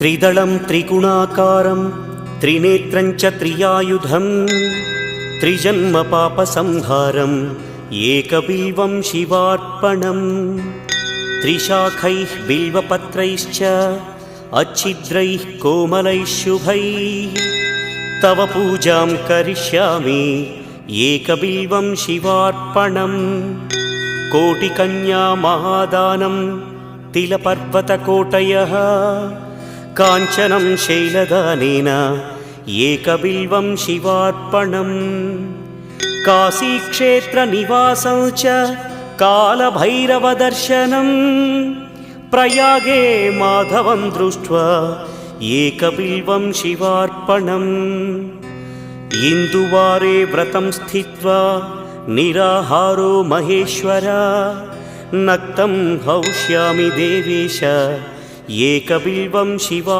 त्रिदलं त्रिगुणाकारं त्रिनेत्रं च त्रियायुधं त्रिजन्मपापसंहारम् एकबिल्वं शिवार्पणम् त्रिशाखैः बिल्वपत्रैश्च अच्छिद्रैः कोमलैः शुभैः तव पूजां करिष्यामि एकबिल्वं शिवार्पणम् कोटिकन्या महादानं तिलपर्वतकोटयः काञ्चनं शैलदानेन एकबिल्वं शिवार्पणम् काशीक्षेत्रनिवासं च कालभैरवदर्शनम् प्रयागे माधवं दृष्ट्वा एकबिल्वं शिवार्पणम् इन्दुवारे व्रतं स्थित्वा निराहारो महेश्वर नक्तं हौष्यामि देवेश एकबिल्वं शिवा।